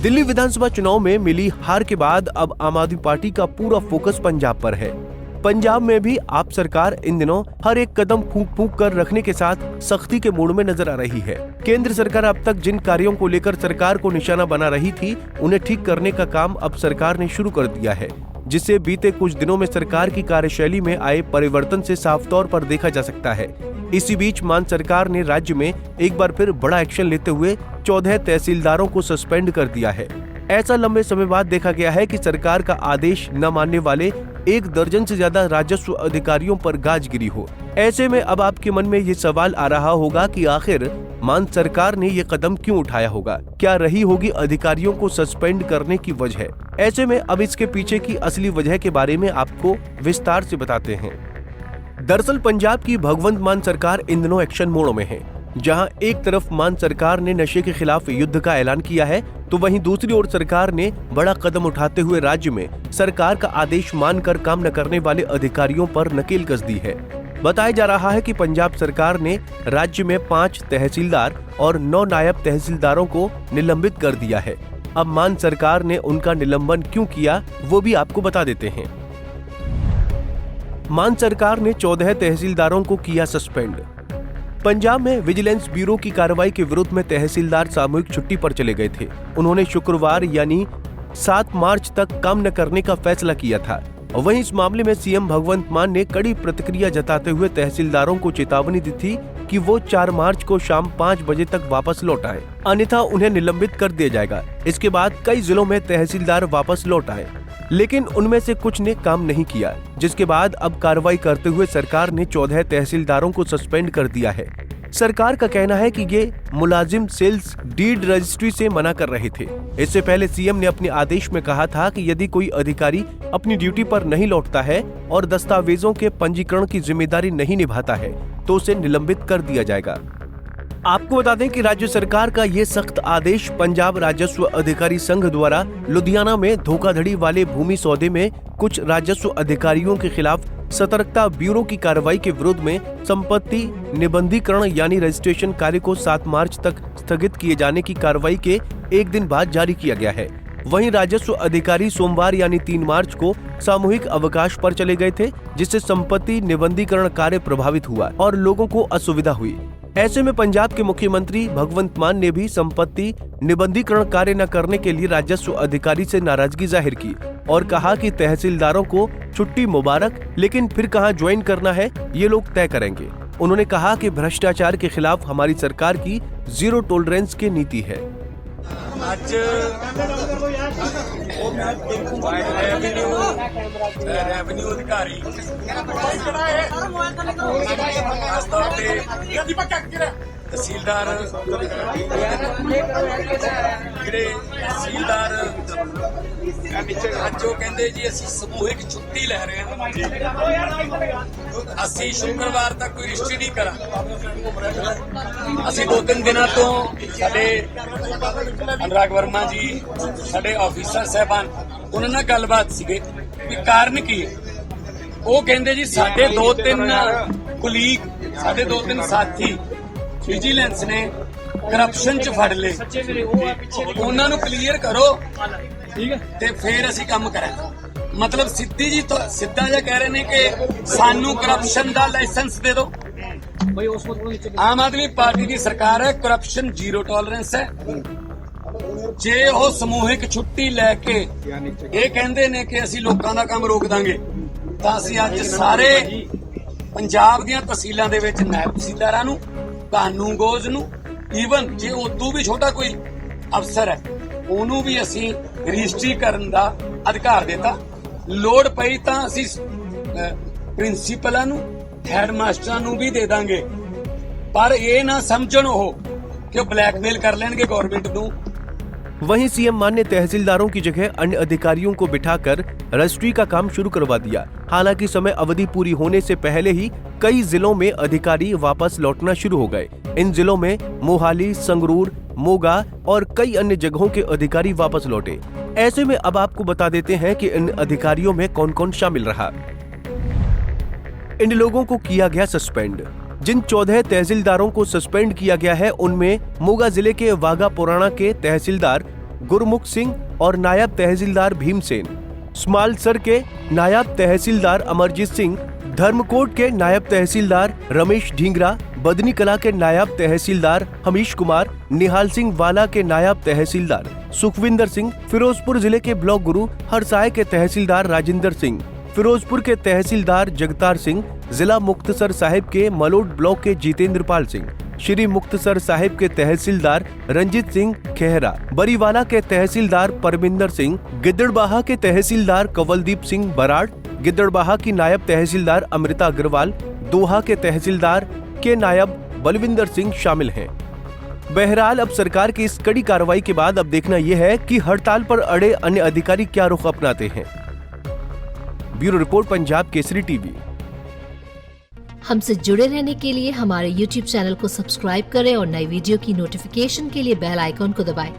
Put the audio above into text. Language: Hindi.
दिल्ली विधानसभा चुनाव में मिली हार के बाद अब आम आदमी पार्टी का पूरा फोकस पंजाब पर है। पंजाब में भी आप सरकार इन दिनों हर एक कदम फूंक फूंक कर रखने के साथ सख्ती के मूड में नजर आ रही है। केंद्र सरकार अब तक जिन कार्यों को लेकर सरकार को निशाना बना रही थी, उन्हें ठीक करने का काम अब सरकार ने शुरू कर दिया है, जिससे बीते कुछ दिनों में सरकार की कार्यशैली में आए परिवर्तन से साफ तौर पर देखा जा सकता है। इसी बीच मान सरकार ने राज्य में एक बार फिर बड़ा एक्शन लेते हुए 14 तहसीलदारों को सस्पेंड कर दिया है। ऐसा लंबे समय बाद देखा गया है कि सरकार का आदेश न मानने वाले 1 दर्जन से ज्यादा राजस्व अधिकारियों पर गाज गिरी हो। ऐसे में अब आपके मन में ये सवाल आ रहा होगा कि आखिर मान सरकार ने ये कदम क्यों उठाया होगा, क्या रही होगी अधिकारियों को सस्पेंड करने की वजह। ऐसे में अब इसके पीछे की असली वजह के बारे में आपको विस्तार से बताते हैं। दरअसल पंजाब की भगवंत मान सरकार इन दिनों एक्शन मोड में है। जहां एक तरफ मान सरकार ने नशे के खिलाफ युद्ध का ऐलान किया है, तो वहीं दूसरी ओर सरकार ने बड़ा कदम उठाते हुए राज्य में सरकार का आदेश मानकर काम न करने वाले अधिकारियों पर नकेल कस दी है। बताया जा रहा है कि पंजाब सरकार ने राज्य में 5 तहसीलदार और 9 नायब तहसीलदारों को निलंबित कर दिया है। अब मान सरकार ने उनका निलंबन क्यों किया, वो भी आपको बता देते हैं। मान सरकार ने 14 तहसीलदारों को किया सस्पेंड। पंजाब में विजिलेंस ब्यूरो की कार्रवाई के विरुद्ध में तहसीलदार सामूहिक छुट्टी पर चले गए थे। उन्होंने शुक्रवार यानी 7 मार्च तक काम न करने का फैसला किया था। वहीं इस मामले में सीएम भगवंत मान ने कड़ी प्रतिक्रिया जताते हुए तहसीलदारों को चेतावनी दी थी कि वो 4 मार्च को शाम 5 बजे तक वापस लौट आए, अन्यथा उन्हें निलंबित कर दिया जाएगा। इसके बाद कई जिलों में तहसीलदार वापस लौट आए, लेकिन उनमें से कुछ ने काम नहीं किया, जिसके बाद अब कार्रवाई करते हुए सरकार ने 14 तहसीलदारों को सस्पेंड कर दिया है। सरकार का कहना है कि ये मुलाजिम सेल्स डीड रजिस्ट्री से मना कर रहे थे। इससे पहले सीएम ने अपने आदेश में कहा था कि यदि कोई अधिकारी अपनी ड्यूटी पर नहीं लौटता है और दस्तावेजों के पंजीकरण की जिम्मेदारी नहीं निभाता है, तो उसे निलंबित कर दिया जाएगा। आपको बता दें कि राज्य सरकार का ये सख्त आदेश पंजाब राजस्व अधिकारी संघ द्वारा लुधियाना में धोखाधड़ी वाले भूमि सौदे में कुछ राजस्व अधिकारियों के खिलाफ सतर्कता ब्यूरो की कार्रवाई के विरोध में संपत्ति निबंधीकरण यानी रजिस्ट्रेशन कार्य को 7 मार्च तक स्थगित किए जाने की कार्रवाई के एक दिन बाद जारी किया गया है। वहीं राजस्व अधिकारी सोमवार यानी 3 मार्च को सामूहिक अवकाश पर चले गए थे, जिससे संपत्ति निबंधीकरण कार्य प्रभावित हुआ और लोगों को असुविधा हुई। ऐसे में पंजाब के मुख्यमंत्री भगवंत मान ने भी संपत्ति निबंधीकरण कार्य न करने के लिए राजस्व अधिकारी से नाराजगी जाहिर की और कहा कि तहसीलदारों को छुट्टी मुबारक, लेकिन फिर कहां ज्वाइन करना है ये लोग तय करेंगे। उन्होंने कहा कि भ्रष्टाचार के खिलाफ हमारी सरकार की 0 टॉलरेंस की नीति है। आज रेवन्यू अधिकारी तहसीलदार ਅੱਜ ਉਹ ਕਹਿੰਦੇ ਜੀ ਅਸੀਂ ਸਮੂਹਿਕ ਛੁੱਟੀ ਲੈ ਰਹੇ ਹਾਂ, ਅਸੀਂ ਸ਼ੁੱਕਰਵਾਰ ਤੱਕ ਕੋਈ ਰਜਿਸਟਰੀ ਨਹੀਂ ਕਰਾਂਗੇ। ਅਸੀਂ 2-3 ਦਿਨਾਂ ਤੋਂ ਸਾਡੇ ਅਨੁਰਾਗ ਵਰਮਾ ਜੀ ਸਾਡੇ ਆਫੀਸਰ ਸਾਹਿਬਾਨ ਉਹਨਾਂ ਨਾਲ ਗੱਲਬਾਤ ਸੀਗੇ ਵੀ ਕਾਰਨ ਕੀ ਹੈ। ਉਹ ਕਹਿੰਦੇ ਜੀ ਸਾਡੇ 2-3 ਕੁਲੀਗ ਸਾਡੇ 2-3 ਸਾਥੀ ਵਿਜੀਲੈਂਸ ਨੇ ਕਰਪਸ਼ਨ ਚ ਫੜ ਲਏ, ਉਹਨਾਂ ਨੂੰ ਕਲੀਅਰ ਕਰੋ ਠੀਕ ਹੈ ਤੇ ਫਿਰ ਅਸੀਂ ਕੰਮ ਕਰਾਂਗੇ। ਮਤਲਬ ਸਿੱਧੀ ਜੀ ਸਿੱਧਾ ਜਿਹਾ ਕਹਿ ਰਹੇ ਨੇ ਕਿ ਸਾਨੂੰ ਕਰਪਸ਼ਨ ਦਾ ਲਾਇਸੈਂਸ ਦੇ ਦਿਓ। ਆਮ ਆਦਮੀ ਪਾਰਟੀ ਦੀ ਸਰਕਾਰ ਹੈ, ਕਰਪਸ਼ਨ 0 ਟੋਲਰੈਂਸ ਹੈ। ਜੇ ਉਹ ਸਮੂਹਿਕ ਛੁੱਟੀ ਲੈ ਕੇ ਇਹ ਕਹਿੰਦੇ ਨੇ ਕਿ ਅਸੀਂ ਲੋਕਾਂ ਦਾ ਕੰਮ ਰੋਕ ਦਾਂਗੇ, ਤਾਂ ਅਸੀਂ ਅੱਜ ਸਾਰੇ ਪੰਜਾਬ ਦੀਆਂ ਤਹਿਸੀਲਾਂ ਦੇ ਵਿੱਚ ਨਾਇਬ ਤਹਿਸੀਲਦਾਰਾਂ ਨੂੰ, ਕਾਨੂੰਗੋਜ਼ ਨੂੰ, ਈਵਨ ਜੇ ਉਦੋਂ ਵੀ ਛੋਟਾ ਕੋਈ ਅਫਸਰ ਹੈ ਉਹਨੂੰ ਵੀ ਅਸੀਂ ਰਜਿਸਟਰੀ ਕਰਨ ਦਾ ਅਧਿਕਾਰ ਦਿੱਤਾ। ਲੋੜ ਪਈ ਤਾਂ ਅਸੀਂ ਪ੍ਰਿੰਸੀਪਲਾਂ ਨੂੰ, ਹੈਡ ਮਾਸਟਰਾਂ ਨੂੰ ਵੀ ਦੇ ਦਾਂਗੇ, ਪਰ ਇਹ ਨਾ ਸਮਝਣ ਉਹ ਕਿ ਉਹ ਬਲੈਕमेल कर लेंगे गवर्नमेंट को। वहीं सीएम मान ने तहसीलदारों की जगह अन्य अधिकारियों को बिठाकर रजिस्ट्री का काम शुरू करवा दिया। हालांकि समय अवधि पूरी होने से पहले ही कई जिलों में अधिकारी वापस लौटना शुरू हो गए। इन जिलों में मोहाली, संगरूर, मोगा और कई अन्य जगहों के अधिकारी वापस लौटे। ऐसे में अब आपको बता देते हैं कि इन अधिकारियों में कौन कौन शामिल रहा। इन लोगों को किया गया सस्पेंड। जिन 14 तहसीलदारों को सस्पेंड किया गया है उनमें मोगा जिले के वाघा पुराना के तहसीलदार गुरमुख सिंह और नायब तहसीलदार भीमसेन, स्मालसर के नायब तहसीलदार अमरजीत सिंह, धर्मकोट के नायब तहसीलदार रमेश ढींगरा, बदनी कला के नायब तहसीलदार हमीश कुमार, निहाल सिंह वाला के नायब तहसीलदार सुखविंदर सिंह, फिरोजपुर जिले के ब्लॉक गुरु हरसाय के तहसीलदार राजेंद्र सिंह, फिरोजपुर के तहसीलदार जगतार सिंह, जिला मुक्तसर साहिब के मलोट ब्लॉक के जितेंद्र पाल सिंह, श्री मुक्तसर साहिब के तहसीलदार रंजीत सिंह खेहरा, बरीवाला के तहसीलदार परमिंदर सिंह, गिद्दड़बाहा के तहसीलदार कंवलदीप सिंह बराड़, गिद्दड़बाहा की नायब तहसीलदार अमृता अग्रवाल, दोहा के तहसीलदार के नायब बलविंदर सिंह शामिल हैं। बहरहाल अब सरकार की इस कड़ी कार्रवाई के बाद अब देखना यह है कि हड़ताल पर अड़े अन्य अधिकारी क्या रुख अपनाते हैं। Bureau report, Punjab Kesari TV. हमसे जुड़े रहने के लिए हमारे YouTube चैनल को सब्सक्राइब करें और नई वीडियो की नोटिफिकेशन के लिए बेल आइकॉन को दबाएं।